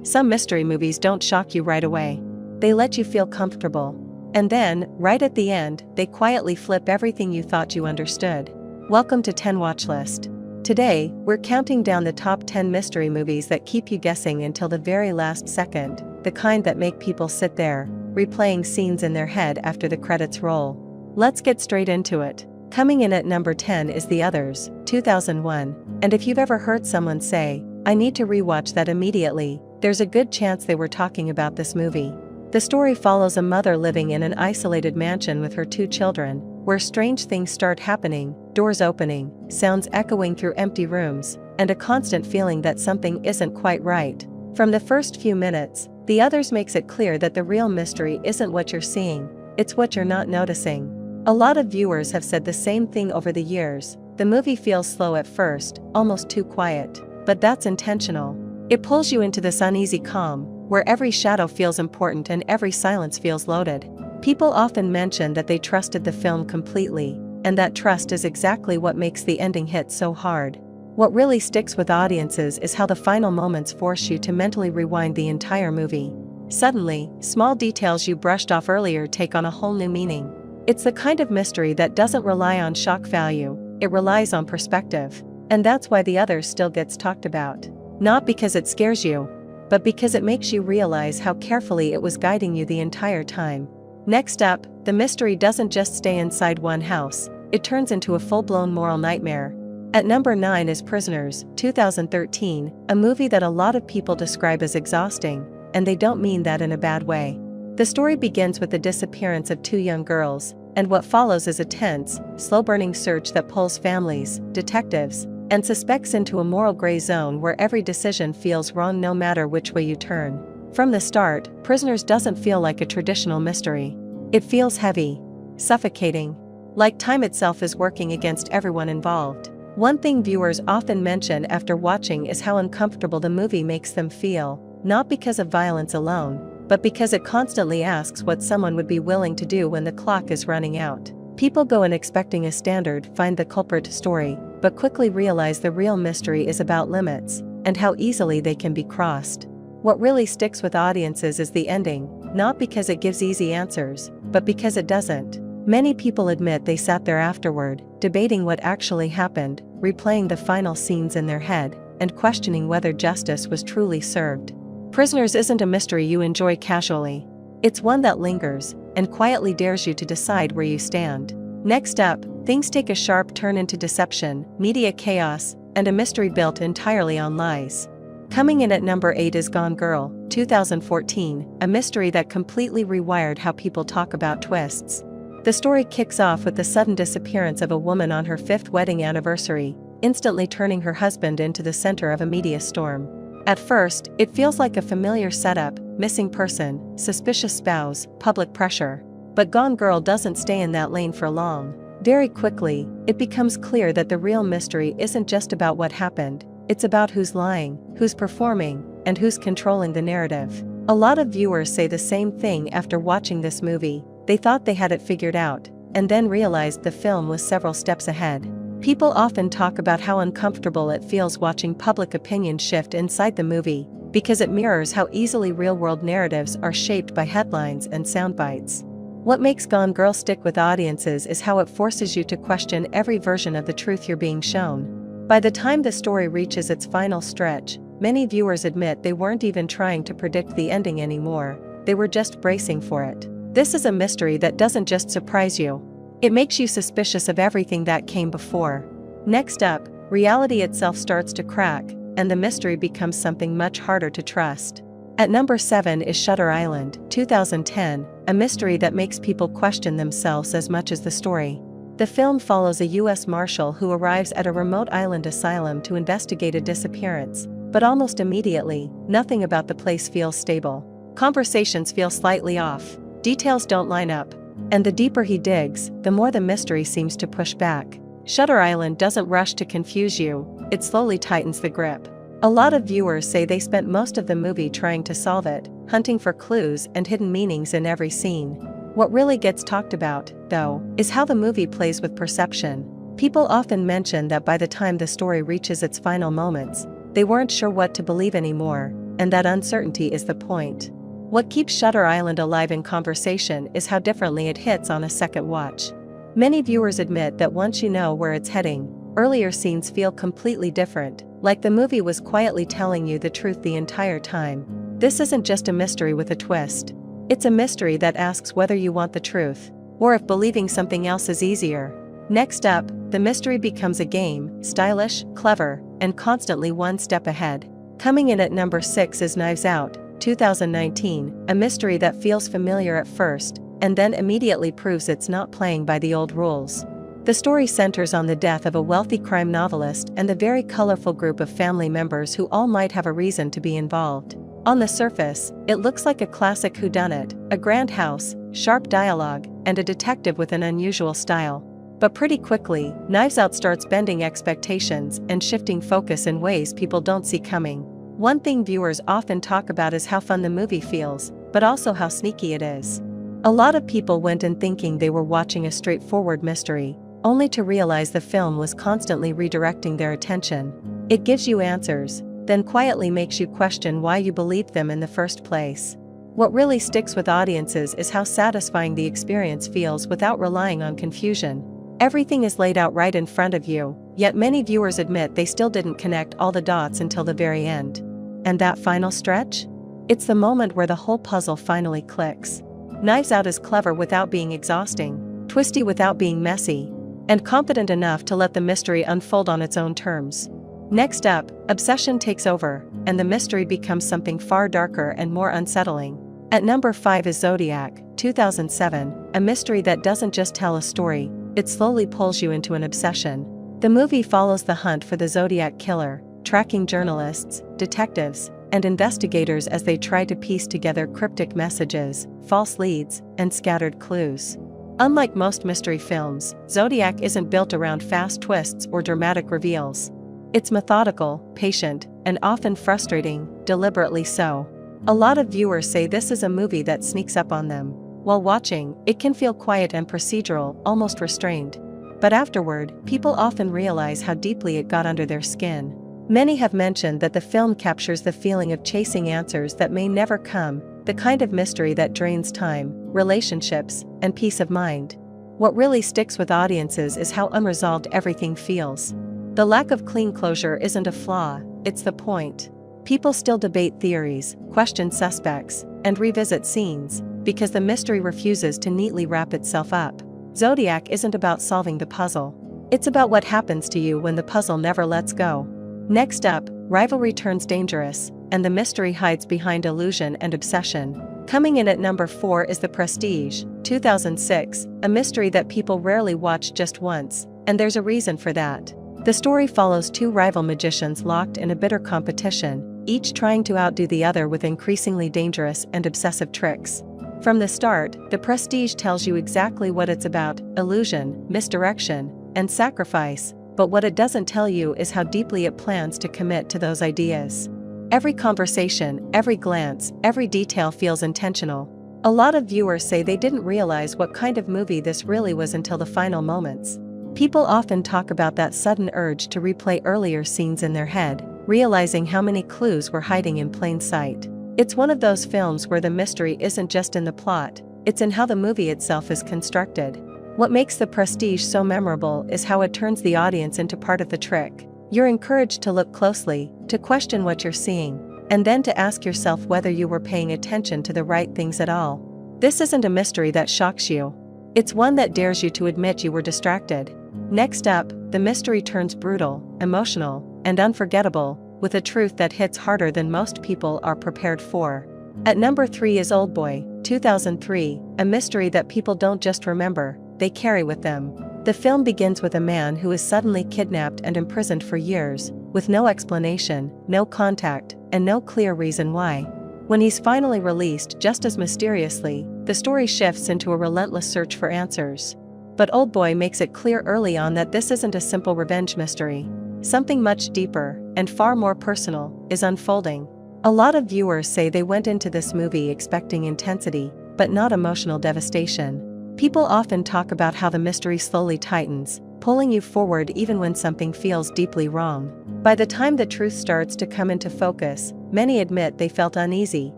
Some mystery movies don't shock you right away. They let you feel comfortable. And then, right at the end, they quietly flip everything you thought you understood. Welcome to 10 Watch List. Today, we're counting down the top 10 mystery movies that keep you guessing until the very last second, the kind that make people sit there, replaying scenes in their head after the credits roll. Let's get straight into it. Coming in at number 10 is The Others, 2001, and if you've ever heard someone say, "I need to rewatch that immediately," there's a good chance they were talking about this movie. The story follows a mother living in an isolated mansion with her 2 children, where strange things start happening, doors opening, sounds echoing through empty rooms, and a constant feeling that something isn't quite right. From the first few minutes, The Others makes it clear that the real mystery isn't what you're seeing, it's what you're not noticing. A lot of viewers have said the same thing over the years. The movie feels slow at first, almost too quiet, but that's intentional. It pulls you into this uneasy calm, where every shadow feels important and every silence feels loaded. People often mention that they trusted the film completely, and that trust is exactly what makes the ending hit so hard. What really sticks with audiences is how the final moments force you to mentally rewind the entire movie. Suddenly, small details you brushed off earlier take on a whole new meaning. It's the kind of mystery that doesn't rely on shock value, it relies on perspective. And that's why The Others still gets talked about. Not because it scares you, but because it makes you realize how carefully it was guiding you the entire time. Next up, the mystery doesn't just stay inside one house, it turns into a full-blown moral nightmare. At number 9 is Prisoners, 2013, a movie that a lot of people describe as exhausting, and they don't mean that in a bad way. The story begins with the disappearance of 2 young girls, and what follows is a tense, slow-burning search that pulls families, detectives, and suspects into a moral gray zone where every decision feels wrong no matter which way you turn. From the start, Prisoners doesn't feel like a traditional mystery. It feels heavy, suffocating, like time itself is working against everyone involved. One thing viewers often mention after watching is how uncomfortable the movie makes them feel, not because of violence alone, but because it constantly asks what someone would be willing to do when the clock is running out. People go in expecting a standard find the culprit story, but quickly realize the real mystery is about limits, and how easily they can be crossed. What really sticks with audiences is the ending, not because it gives easy answers, but because it doesn't. Many people admit they sat there afterward, debating what actually happened, replaying the final scenes in their head, and questioning whether justice was truly served. Prisoners isn't a mystery you enjoy casually. It's one that lingers, and quietly dares you to decide where you stand. Next up, things take a sharp turn into deception, media chaos, and a mystery built entirely on lies. Coming in at number 8 is Gone Girl, 2014, a mystery that completely rewired how people talk about twists. The story kicks off with the sudden disappearance of a woman on her 5th wedding anniversary, instantly turning her husband into the center of a media storm. At first, it feels like a familiar setup: missing person, suspicious spouse, public pressure. But Gone Girl doesn't stay in that lane for long. Very quickly, it becomes clear that the real mystery isn't just about what happened, it's about who's lying, who's performing, and who's controlling the narrative. A lot of viewers say the same thing after watching this movie. They thought they had it figured out, and then realized the film was several steps ahead. People often talk about how uncomfortable it feels watching public opinion shift inside the movie, because it mirrors how easily real-world narratives are shaped by headlines and soundbites. What makes Gone Girl stick with audiences is how it forces you to question every version of the truth you're being shown. By the time the story reaches its final stretch, many viewers admit they weren't even trying to predict the ending anymore, they were just bracing for it. This is a mystery that doesn't just surprise you. It makes you suspicious of everything that came before. Next up, reality itself starts to crack, and the mystery becomes something much harder to trust. At number 7 is Shutter Island, 2010, a mystery that makes people question themselves as much as the story. The film follows a U.S. Marshal who arrives at a remote island asylum to investigate a disappearance, but almost immediately, nothing about the place feels stable. Conversations feel slightly off. Details don't line up, and the deeper he digs, the more the mystery seems to push back. Shutter Island doesn't rush to confuse you, it slowly tightens the grip. A lot of viewers say they spent most of the movie trying to solve it, hunting for clues and hidden meanings in every scene. What really gets talked about, though, is how the movie plays with perception. People often mention that by the time the story reaches its final moments, they weren't sure what to believe anymore. and that uncertainty is the point. What keeps Shutter Island alive in conversation is how differently it hits on a second watch. Many viewers admit that once you know where it's heading, earlier scenes feel completely different, like the movie was quietly telling you the truth the entire time. This isn't just a mystery with a twist. It's a mystery that asks whether you want the truth, or if believing something else is easier. Next up, the mystery becomes a game, stylish, clever, and constantly one step ahead. Coming in at number 6 is Knives Out, 2019, a mystery that feels familiar at first, and then immediately proves it's not playing by the old rules. The story centers on the death of a wealthy crime novelist and the very colorful group of family members who all might have a reason to be involved. On the surface, it looks like a classic whodunit, a grand house, sharp dialogue, and a detective with an unusual style. But pretty quickly, Knives Out starts bending expectations and shifting focus in ways people don't see coming. One thing viewers often talk about is how fun the movie feels, but also how sneaky it is. A lot of people went in thinking they were watching a straightforward mystery, only to realize the film was constantly redirecting their attention. It gives you answers, then quietly makes you question why you believed them in the first place. What really sticks with audiences is how satisfying the experience feels without relying on confusion. Everything is laid out right in front of you, yet many viewers admit they still didn't connect all the dots until the very end. And that final stretch? It's the moment where the whole puzzle finally clicks. Knives Out is clever without being exhausting, twisty without being messy, and confident enough to let the mystery unfold on its own terms. Next up, obsession takes over, and the mystery becomes something far darker and more unsettling. At number 5 is Zodiac, 2007, a mystery that doesn't just tell a story, it slowly pulls you into an obsession. The movie follows the hunt for the Zodiac killer, tracking journalists, detectives, and investigators as they try to piece together cryptic messages, false leads, and scattered clues. Unlike most mystery films, Zodiac isn't built around fast twists or dramatic reveals. It's methodical, patient, and often frustrating, deliberately so. A lot of viewers say this is a movie that sneaks up on them. While watching, it can feel quiet and procedural, almost restrained. But afterward, people often realize how deeply it got under their skin. Many have mentioned that the film captures the feeling of chasing answers that may never come, the kind of mystery that drains time, relationships, and peace of mind. What really sticks with audiences is how unresolved everything feels. The lack of clean closure isn't a flaw, it's the point. People still debate theories, question suspects, and revisit scenes, because the mystery refuses to neatly wrap itself up. Zodiac isn't about solving the puzzle. It's about what happens to you when the puzzle never lets go. Next up, rivalry turns dangerous, and the mystery hides behind illusion and obsession. Coming in at number 4 is The Prestige, 2006, a mystery that people rarely watch just once, and there's a reason for that. The story follows two rival magicians locked in a bitter competition, each trying to outdo the other with increasingly dangerous and obsessive tricks. From the start, The Prestige tells you exactly what it's about: illusion, misdirection, and sacrifice, but what it doesn't tell you is how deeply it plans to commit to those ideas. Every conversation, every glance, every detail feels intentional. A lot of viewers say they didn't realize what kind of movie this really was until the final moments. People often talk about that sudden urge to replay earlier scenes in their head, realizing how many clues were hiding in plain sight. It's one of those films where the mystery isn't just in the plot, it's in how the movie itself is constructed. What makes The Prestige so memorable is how it turns the audience into part of the trick. You're encouraged to look closely, to question what you're seeing, and then to ask yourself whether you were paying attention to the right things at all. This isn't a mystery that shocks you. It's one that dares you to admit you were distracted. Next up, the mystery turns brutal, emotional, and unforgettable, with a truth that hits harder than most people are prepared for. At number 3 is Oldboy, 2003, a mystery that people don't just remember, they carry with them. The film begins with a man who is suddenly kidnapped and imprisoned for years, with no explanation, no contact, and no clear reason why. When he's finally released just as mysteriously, the story shifts into a relentless search for answers. But Oldboy makes it clear early on that this isn't a simple revenge mystery. Something much deeper, and far more personal, is unfolding. A lot of viewers say they went into this movie expecting intensity, but not emotional devastation. People often talk about how the mystery slowly tightens, pulling you forward even when something feels deeply wrong. By the time the truth starts to come into focus, many admit they felt uneasy,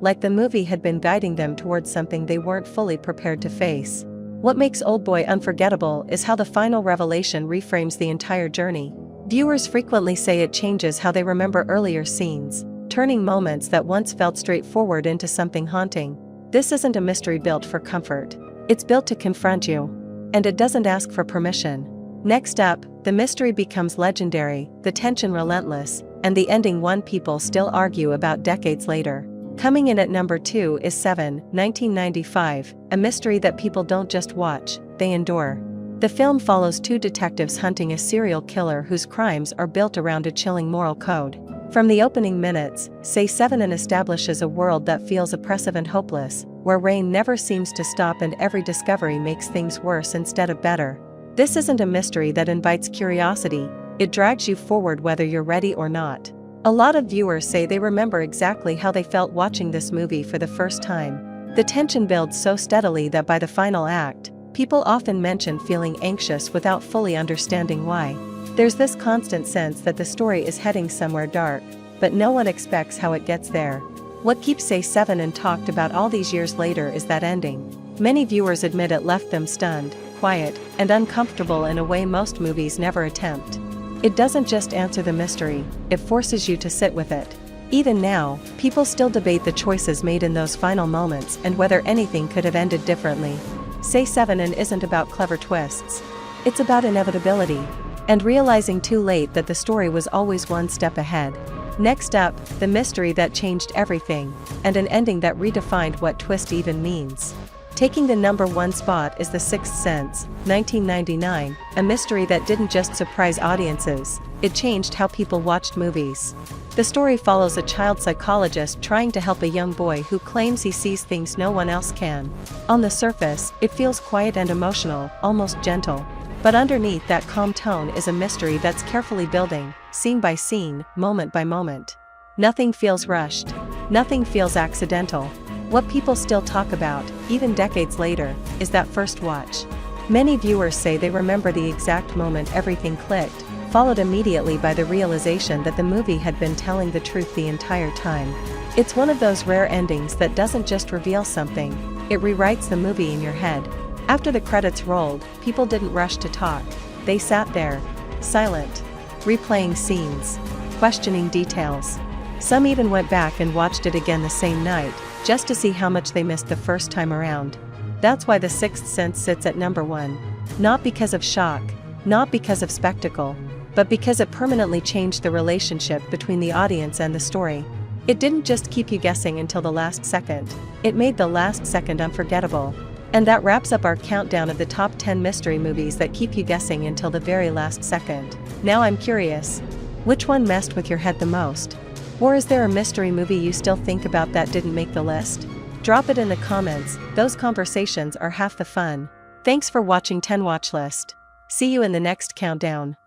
like the movie had been guiding them towards something they weren't fully prepared to face. What makes Oldboy unforgettable is how the final revelation reframes the entire journey. Viewers frequently say it changes how they remember earlier scenes, turning moments that once felt straightforward into something haunting. This isn't a mystery built for comfort. It's built to confront you. And it doesn't ask for permission. Next up, the mystery becomes legendary, the tension relentless, and the ending one people still argue about decades later. Coming in at number 2 is 7, 1995, a mystery that people don't just watch, they endure. The film follows two detectives hunting a serial killer whose crimes are built around a chilling moral code. From the opening minutes, Say7 establishes a world that feels oppressive and hopeless, where rain never seems to stop and every discovery makes things worse instead of better. This isn't a mystery that invites curiosity, it drags you forward whether you're ready or not. A lot of viewers say they remember exactly how they felt watching this movie for the first time. The tension builds so steadily that by the final act, people often mention feeling anxious without fully understanding why. There's this constant sense that the story is heading somewhere dark, but no one expects how it gets there. What keeps Say7 talked about all these years later is that ending. Many viewers admit it left them stunned, quiet, and uncomfortable in a way most movies never attempt. It doesn't just answer the mystery, it forces you to sit with it. Even now, people still debate the choices made in those final moments and whether anything could have ended differently. Say7 isn't about clever twists. It's about inevitability. And realizing too late that the story was always one step ahead. Next up, the mystery that changed everything, and an ending that redefined what twist even means. Taking the number 1 spot is The Sixth Sense, 1999, a mystery that didn't just surprise audiences, it changed how people watched movies. The story follows a child psychologist trying to help a young boy who claims he sees things no one else can. On the surface, it feels quiet and emotional, almost gentle. But underneath that calm tone is a mystery that's carefully building, scene by scene, moment by moment. Nothing feels rushed. Nothing feels accidental. What people still talk about, even decades later, is that first watch. Many viewers say they remember the exact moment everything clicked, followed immediately by the realization that the movie had been telling the truth the entire time. It's one of those rare endings that doesn't just reveal something, it rewrites the movie in your head. After the credits rolled, people didn't rush to talk. They sat there, silent, replaying scenes, questioning details. Some even went back and watched it again the same night, just to see how much they missed the first time around. That's why The Sixth Sense sits at number 1. Not because of shock, not because of spectacle, but because it permanently changed the relationship between the audience and the story. It didn't just keep you guessing until the last second, it made the last second unforgettable. And that wraps up our countdown of the top 10 mystery movies that keep you guessing until the very last second. Now I'm curious, which one messed with your head the most? Or is there a mystery movie you still think about that didn't make the list? Drop it in the comments, those conversations are half the fun. Thanks for watching 10 Watch List. See you in the next countdown.